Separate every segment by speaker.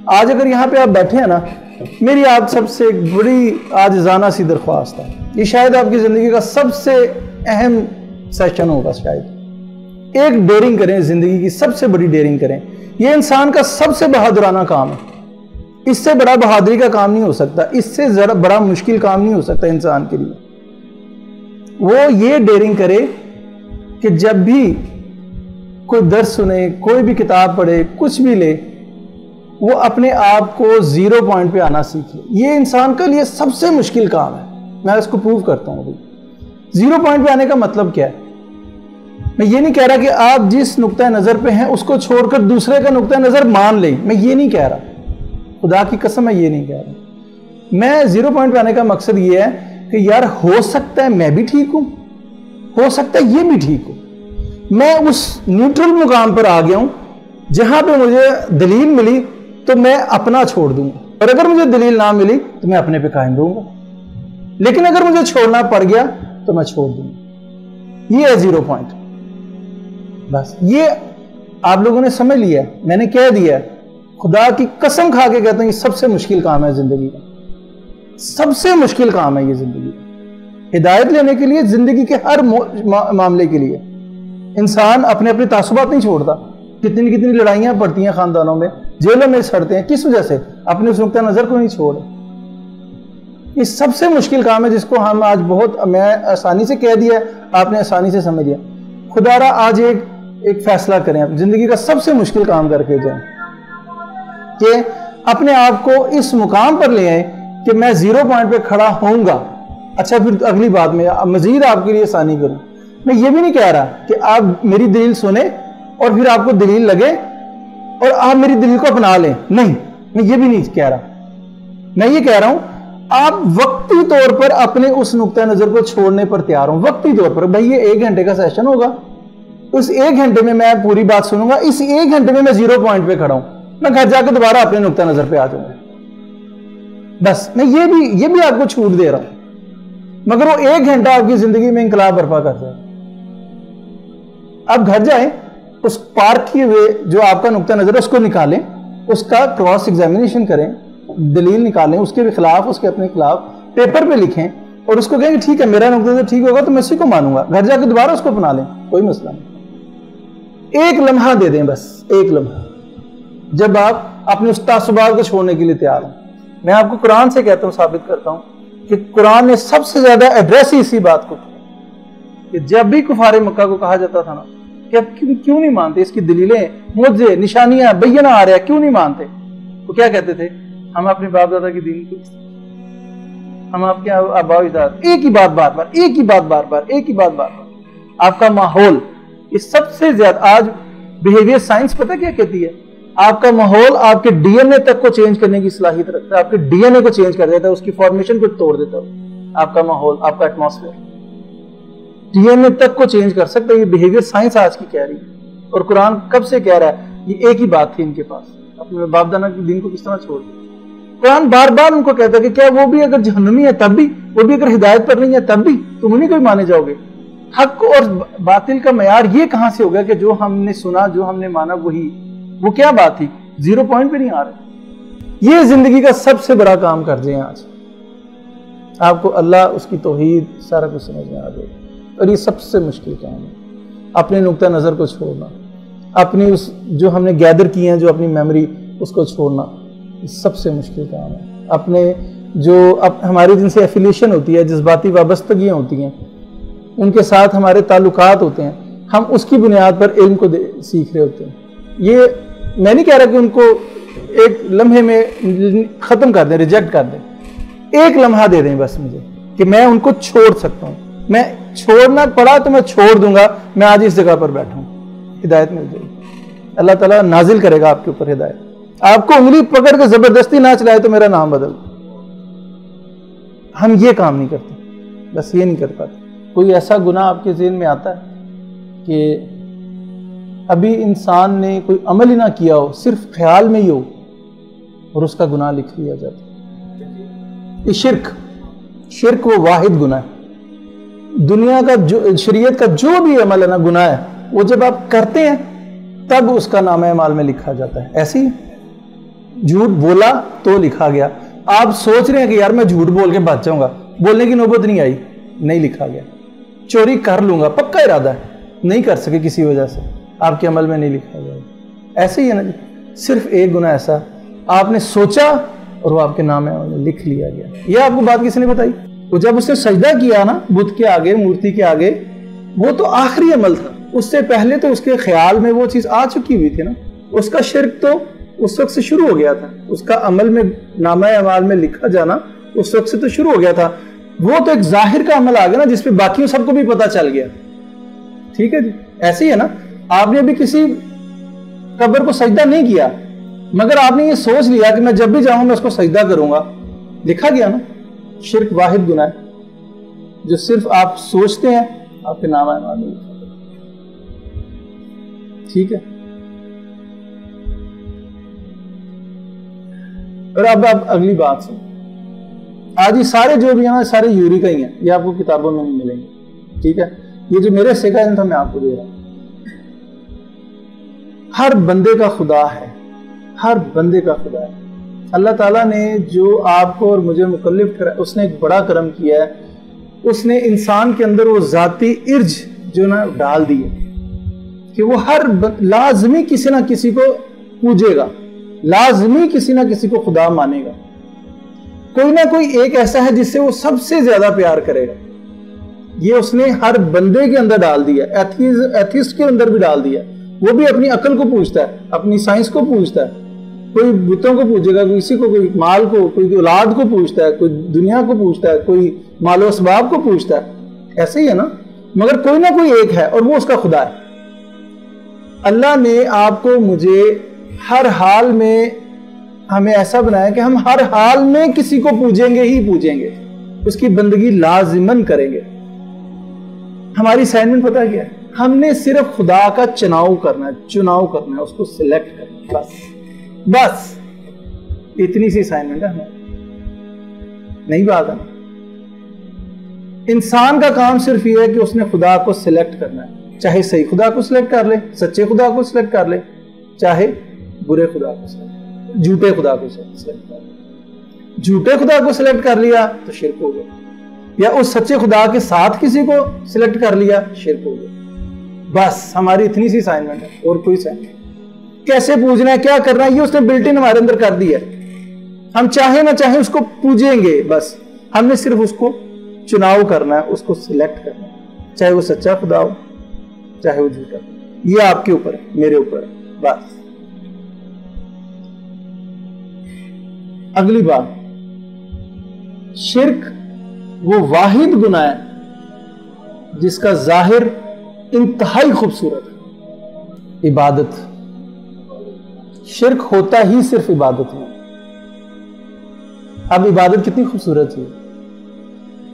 Speaker 1: آج اگر یہاں پہ آپ بیٹھے ہیں نا، میری آپ سب سے بڑی عاجزانہ سی درخواست ہے، یہ شاید آپ کی زندگی کا سب سے اہم سیشن ہوگا، شاید ایک ڈیئرنگ کریں، زندگی کی سب سے بڑی ڈیئرنگ کریں۔ یہ انسان کا سب سے بہادرانہ کام ہے، اس سے بڑا بہادری کا کام نہیں ہو سکتا، اس سے بڑا مشکل کام نہیں ہو سکتا انسان کے لیے۔ وہ یہ ڈیئرنگ کرے کہ جب بھی کوئی درس سنے، کوئی بھی کتاب پڑھے، کچھ بھی لے، وہ اپنے آپ کو 0 پوائنٹ پہ آنا سیکھے۔ یہ انسان کے لیے سب سے مشکل کام ہے، میں اس کو پروو کرتا ہوں۔ 0 پوائنٹ پہ آنے کا مطلب کیا ہے؟ میں یہ نہیں کہہ رہا کہ آپ جس نقطہ نظر پہ ہیں اس کو چھوڑ کر دوسرے کا نقطہ نظر مان لیں، میں یہ نہیں کہہ رہا، خدا کی قسم میں یہ نہیں کہہ رہا۔ میں 0 پوائنٹ پہ آنے کا مقصد یہ ہے کہ یار ہو سکتا ہے میں بھی ٹھیک ہوں، ہو سکتا ہے یہ بھی ٹھیک ہو، میں اس نیوٹرل مقام پر آ گیا ہوں جہاں پہ مجھے دلیل ملی تو میں اپنا چھوڑ دوں گا، اور اگر مجھے دلیل نہ ملی تو میں اپنے پہ قائم رہوں گا، لیکن اگر مجھے چھوڑنا پڑ گیا تو میں چھوڑ دوں گا۔ یہ ہے 0 پوائنٹ۔ بس یہ آپ لوگوں نے سمجھ لیا ہے، میں نے کہہ دیا ہے، خدا کی قسم کھا کے کہتا ہوں یہ سب سے مشکل کام ہے زندگی کا، سب سے مشکل کام ہے یہ زندگی کا۔ ہدایت لینے کے لیے، زندگی کے ہر معاملے کے لیے انسان اپنے اپنے تعصبات نہیں چھوڑتا۔ کتنی لڑائیاں پڑتی ہیں خاندانوں میں، جیلوں میں سڑتے ہیں، کس وجہ سے؟ اپنے اس نقطہ نظر کو نہیں چھوڑے۔ یہ سب سے مشکل کام ہے جس کو ہم آج میں آسانی سے کہہ دیا، آپ نے آسانی سے سمجھ لیا۔ خدا را آج ایک فیصلہ کریں، زندگی کا سب سے مشکل کام کر کے جائیں کہ اپنے آپ کو اس مقام پر لے آئیں کہ میں 0 پوائنٹ پہ کھڑا ہوں گا۔ اچھا، پھر اگلی بات میں مزید آپ کے لیے آسانی کروں، میں یہ بھی نہیں کہہ رہا کہ آپ میری دلیل سنیں اور پھر آپ کو دلیل لگے اور آپ میری دلیل کو اپنا لیں، نہیں، میں یہ بھی نہیں کہہ رہا۔ میں یہ کہہ رہا ہوں آپ وقتی طور پر اپنے اس نقطہ نظر کو چھوڑنے پر تیار ہوں، وقتی طور پر۔ بھائی یہ 1 گھنٹے کا سیشن ہوگا، اس 1 گھنٹے میں میں پوری بات سنوں گا، اس 1 گھنٹے میں 0 پوائنٹ پہ کھڑا ہوں، میں گھر جا کے دوبارہ اپنے نقطہ نظر پہ آ جاؤں گا۔ بس میں یہ بھی آپ کو چھوٹ دے رہا ہوں، مگر وہ 1 گھنٹہ آپ کی زندگی میں انقلاب برپا کر جائے۔ آپ گھر جائیں، اس پارک کیے ہوئے جو آپ کا نقطہ نظر ہے اس کو نکالیں، اس کا کراس ایگزامینیشن کریں، دلیل نکالیں اس کے بھی خلاف، اس کے اپنے خلاف پیپر پہ لکھیں اور اس کو کہیں کہ ٹھیک ہے میرا نقطہ نظر ٹھیک ہوگا تو میں اسی کو مانوں گا، گھر جا کے دوبارہ اس کو اپنا لیں، کوئی مسئلہ نہیں۔ 1 لمحہ دے دیں، بس 1 لمحہ، جب آپ اپنے اس تعصبات کو چھوڑنے کے لیے تیار ہوں۔ میں آپ کو قرآن سے کہتا ہوں، ثابت کرتا ہوں کہ قرآن نے سب سے زیادہ ایڈریس ہی اسی بات کو کہ جب بھی کفار مکہ کو کہا جاتا تھا نا کہ آپ کیوں نہیں مانتے، اس کی دلیلیں، معجزے، نشانیاں، بینہ آ رہا ہے، کیوں نہیں مانتے؟ وہ کیا کہتے تھے؟ ہم اپنے باپ دادا کی دین کو، ہم آپ کے آباء و اجداد، ایک ہی بات بار بار، آپ کا ماحول، یہ سب سے زیادہ آج بیہیویئر سائنس پتہ کیا کہتی ہے؟ آپ کا ماحول آپ کے ڈی این اے تک کو چینج کرنے کی صلاحیت رکھتا ہے، آپ کے ڈی این اے کو چینج کر دیتا ہے، اس کی فارمیشن کو توڑ دیتا ہے۔ آپ کا ماحول، آپ کا ایٹماسفیئر ڈی این اے تک کو چینج کر سکتا ہے، یہ بیہیویئر سائنس آج کی کہہ رہی ہے، اور قرآن کب سے کہہ رہا ہے؟ یہ ایک ہی بات تھی ان کے پاس، اپنے باپ دادا کی دین کو کس طرح چھوڑ دیا۔ قرآن بار بار ان کو کہتا ہے کہ کیا وہ بھی اگر جہنمی ہے تب بھی، وہ بھی اگر ہدایت پر نہیں ہے تب بھی تم انہیں کو ہی مانے جاؤ گے؟ حق اور باطل کا معیار یہ کہاں سے ہوگا کہ جو ہم نے سنا، جو ہم نے مانا وہی؟ وہ کیا بات تھی؟ 0 پوائنٹ پہ نہیں آ رہے۔ یہ زندگی کا سب سے بڑا کام کر دیں آج، آپ کو اللہ اس کی توحید سارا کچھ سمجھ میں آ جائے، اور یہ سب سے مشکل کام ہے، اپنے نقطہ نظر کو چھوڑنا، اپنی اس جو ہم نے گیدر کی ہیں جو اپنی میموری، اس کو چھوڑنا، یہ سب سے مشکل کام ہے۔ اپنے جو ہماری جن سے ایفیلیشن ہوتی ہے، جذباتی وابستگیاں ہوتی ہیں، ان کے ساتھ ہمارے تعلقات ہوتے ہیں، ہم اس کی بنیاد پر علم کو سیکھ رہے ہوتے ہیں۔ یہ میں نہیں کہہ رہا کہ ان کو 1 لمحے میں ختم کر دیں، ریجیکٹ کر دیں، 1 لمحہ دے دیں بس مجھے کہ میں ان کو چھوڑ سکتا ہوں، میں چھوڑنا پڑا تو میں چھوڑ دوں گا، میں آج اس جگہ پر بیٹھا ہوں، ہدایت مل جائے گی، اللہ تعالیٰ نازل کرے گا آپ کے اوپر ہدایت۔ آپ کو انگلی پکڑ کے زبردستی نہ چلائے تو میرا نام بدل، ہم یہ کام نہیں کرتے، بس یہ نہیں کر پاتے۔ کوئی ایسا گناہ آپ کے ذہن میں آتا ہے کہ ابھی انسان نے کوئی عمل ہی نہ کیا ہو، صرف خیال میں ہی ہو اور اس کا گناہ لکھ لیا جاتا ہے؟ یہ شرک وہ واحد گناہ ہے دنیا کا، شریعت کا جو بھی عمل ہے نا گناہ ہے، وہ جب آپ کرتے ہیں تب اس کا نام اعمال میں لکھا جاتا ہے۔ ایسی جھوٹ بولا تو لکھا گیا. آپ سوچ رہے ہیں کہ یار میں جھوٹ بول کے بچ جاؤں گا, بولنے کی نوبت نہیں آئی, نہیں لکھا گیا. چوری کر لوں گا, پکا ارادہ ہے, نہیں کر سکے کسی وجہ سے, آپ کے عمل میں نہیں لکھا گیا. ایسے ہی ہے نا جی, صرف ایک گناہ ایسا آپ نے سوچا اور وہ آپ کے نام میں لکھ لیا گیا. یہ آپ کو بات کس نے بتائی؟ وہ جب اس نے سجدہ کیا نا بت کے آگے, مورتی کے آگے, وہ تو آخری عمل تھا. اس سے پہلے تو اس کے خیال میں وہ چیز آ چکی ہوئی تھی نا. اس کا شرک تو اس وقت سے شروع ہو گیا تھا, اس کا عمل میں نامہ اعمال میں لکھا جانا اس وقت سے تو شروع ہو گیا تھا. وہ تو ایک ظاہر کا عمل آ گیا نا جس پہ باقیوں سب کو بھی پتا چل گیا. ٹھیک ہے جی, ایسے ہی ہے نا. آپ نے ابھی کسی قبر کو سجدہ نہیں کیا, مگر آپ نے یہ سوچ لیا کہ میں جب بھی جاؤں میں اس کو سجدہ کروں گا, لکھا گیا نا. شرک واحد گناہ ہے جو صرف آپ سوچتے ہیں, آپ کے نام اعمال میں لکھا گیا. ٹھیک ہے. اور اب آپ اگلی بات سن. آج یہ سارے جو بھی ہیں نا سارے یوری کا ہی ہیں, یہ آپ کو کتابوں میں نہیں ملیں گے. ٹھیک ہے, یہ جو میرے سیکھا ہے تھا میں آپ کو دے رہا ہوں. ہر بندے کا خدا ہے, ہر بندے کا خدا ہے. اللہ تعالیٰ نے جو آپ کو اور مجھے مکلف کرا, اس نے ایک بڑا کرم کیا ہے. اس نے انسان کے اندر وہ ذاتی ارج جو نا ڈال دی ہے کہ وہ ہر لازمی کسی نہ کسی کو پوجے گا, لازمی کسی نہ کسی کو خدا مانے گا. کوئی نہ کوئی ایک ایسا ہے جس سے وہ سب سے زیادہ پیار کرے گا. یہ اس نے ہر بندے کے اندر ڈال دیا. ایتھیسٹ کے اندر بھی ڈال دیا. وہ بھی اپنی عقل کو پوچھتا ہے, اپنی سائنس کو پوچھتا ہے. کوئی بتوں کو پوچھے گا, کسی کو, کوئی مال کو, کوئی اولاد کو پوچھتا ہے, کوئی دنیا کو پوچھتا ہے, کوئی مال و اسباب کو پوچھتا ہے. ایسے ہی ہے نا. مگر کوئی نہ کوئی ایک ہے اور وہ اس کا خدا ہے. اللہ نے آپ کو مجھے ہر حال میں ہمیں ایسا بنایا کہ ہم ہر حال میں کسی کو پوجیں گے ہی پوجیں گے, اس کی بندگی لازماً کریں گے. ہماری اسائنمنٹ پتہ کیا ہے؟ ہم نے صرف خدا کا چناؤ کرنا ہے, اس کو سلیکٹ کرنا ہے. بس اتنی سی اسائنمنٹ ہے ہمیں. نہیں بات ہے. انسان کا کام صرف یہ ہے کہ اس نے خدا کو سلیکٹ کرنا ہے, چاہے صحیح خدا کو سلیکٹ کر لے, سچے خدا کو سلیکٹ کر لے, چاہے برے خدا کو سلیکٹ, جھوٹے خدا کو سلیکٹ کر لے. جھوٹے خدا کو سلیکٹ کر لیا تو شرک ہو گیا, یا اس سچے خدا کے ساتھ کسی کو سلیکٹ کر لیا, شرک ہو گیا. بس ہماری اتنی سی اسائنمنٹ ہے, اور کوئی اسائنمنٹ. کیسے پوجنا ہے, کیا کرنا ہے, یہ اس نے بلٹ ان ہمارے اندر کر دیا ہے. ہم چاہیں نہ چاہیں اس کو پوجیں گے. بس ہم نے صرف اس کو چناؤ کرنا ہے, اس کو سلیکٹ کرنا ہے, چاہے وہ سچا خدا ہو چاہے وہ جھوٹا. یہ آپ کے اوپر ہے, میرے اوپر ہے. بس اگلی بات, شرک وہ واحد گناہ ہے جس کا ظاہر انتہائی خوبصورت ہے. عبادت. شرک ہوتا ہی صرف عبادت میں. اب عبادت کتنی خوبصورت ہے.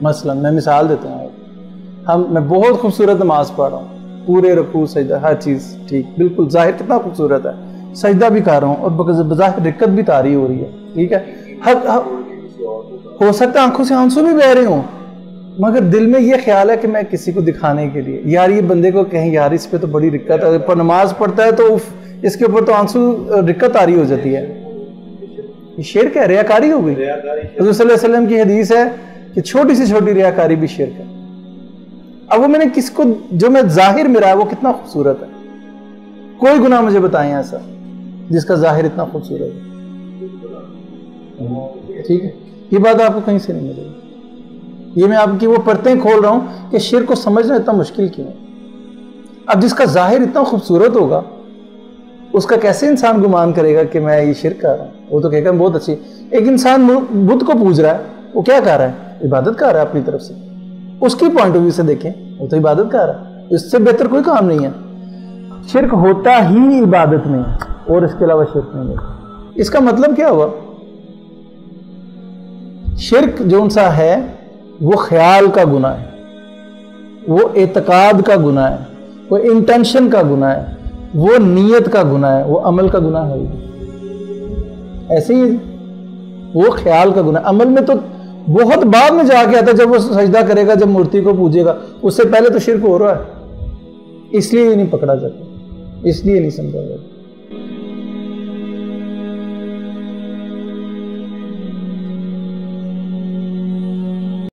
Speaker 1: مثلا میں مثال دیتا ہوں, میں بہت خوبصورت نماز پڑھ رہا ہوں, پورے رکوع سجدہ ہر چیز ٹھیک, بالکل ظاہر کتنا خوبصورت ہے, سجدہ بھی کر رہا ہوں اور بظاہر رکعت بھی طاری ہو رہی ہے. ٹھیک ہے, ہو سکتا ہے آنکھوں سے آنسو بھی بہ رہے ہوں, مگر دل میں یہ خیال ہے کہ میں کسی کو دکھانے کے لیے, یار یہ بندے کو کہیں یار اس پہ تو بڑی رکعت ہے, پر نماز پڑھتا ہے تو اس کے اوپر تو آنسو رکعت طاری ہو جاتی ہے. یہ شرک ہے, ریاکاری ہو گئی. حضور صلی اللہ علیہ وسلم کی حدیث ہے کہ چھوٹی سی چھوٹی ریاکاری بھی شرک ہے. اب وہ میں نے کس کو, جو میں ظاہر میرا ہے وہ کتنا خوبصورت ہے. کوئی گناہ مجھے بتائیں ایسا جس کا ظاہر اتنا خوبصورت ہے. ٹھیک ہے, یہ بات آپ کو کہیں سے نہیں ملے گی. یہ میں آپ کی وہ پرتیں کھول رہا ہوں کہ شرک کو سمجھنا اتنا مشکل کیوں ہے. اب جس کا ظاہر اتنا خوبصورت ہوگا اس کا کیسے انسان گمان کرے گا کہ میں یہ شرک کر رہا ہوں. وہ تو کہے گا بہت اچھی. ایک انسان بت کو پوج رہا ہے, وہ کیا کر رہا ہے؟ عبادت کر رہا ہے اپنی طرف سے. اس کی پوائنٹ آف ویو سے دیکھیں, وہ تو عبادت کر رہا ہے, اس سے بہتر کوئی کام نہیں ہے. شرک ہوتا ہی عبادت میں اور اس کے علاوہ شرک نہیں ہے. اس کا مطلب کیا ہوا؟ شرک جو سا ہے وہ خیال کا گناہ ہے, وہ اعتقاد کا گناہ ہے, وہ انٹینشن کا گناہ ہے, وہ نیت کا گناہ ہے, وہ عمل کا گناہ ہے. ایسے ہی وہ خیال کا گناہ. عمل میں تو بہت بعد میں جا کے آتا ہے, جب وہ سجدہ کرے گا, جب مورتی کو پوجے گا, اس سے پہلے تو شرک ہو رہا ہے. اس لیے یہ نہیں پکڑا جاتا, اس لیے نہیں سمجھا جاتا.